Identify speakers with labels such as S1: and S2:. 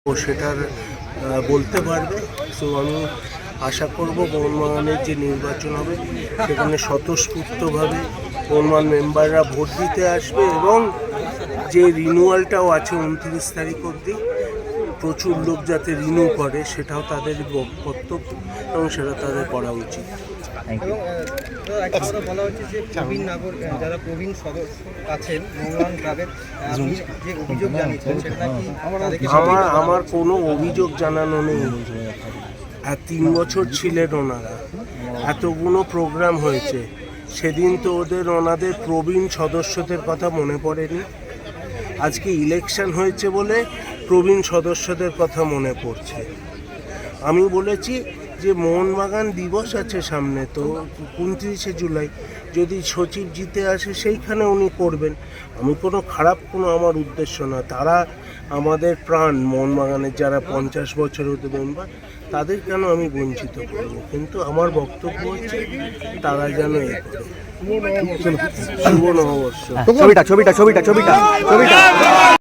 S1: ও সেটার বলতে পারবে। সো আমি আশা করব মোহনবাগানের যে নির্বাচন হবে সেখানে স্বতঃস্ফূর্তভাবে মোহনবাগান মেম্বাররা ভোট দিতে আসবে এবং যে রিনিউয়ালটাও আছে 29 তারিখ অবধি প্রচুর লোক যাতে রিনিউ করে সেটাও তাদের কর্তব্য এবং সেটা তাদের করা উচিত।
S2: বলা হচ্ছে যে প্রবীণ নাগরিক যারা প্রবীণ সদস্য আছেন মোহনবাগান ক্লাবের যে অভিযোগ জানিয়েছেন সেটা নাকি
S1: আমার কোনো অভিযোগ জানানো নেই। আর 3 বছর ছিলেন ওনারা, এতগুলো প্রোগ্রাম হয়েছে, সেদিন তো ওনাদের প্রবীণ সদস্যদের কথা মনে পড়েনি। আজকে ইলেকশন হয়েছে বলে প্রবীণ সদস্যদের কথা মনে পড়ছে। আমি বলেছি যে মোহনবাগান দিবস আছে সামনে, তো 29শে জুলাই যদি সচিব জিতে আসে সেইখানে উনি করবেন। আমি কোনো খারাপ আমার উদ্দেশ্য না। তারা আমাদের প্রাণ, মোহনবাগানের যারা 50 বছরের মেম্বার, তাদের কেন আমি বঞ্চিত করব? কিন্তু আমার বক্তব্য হচ্ছে তারা যেন শুভ নববর্ষ।
S3: ছবিটা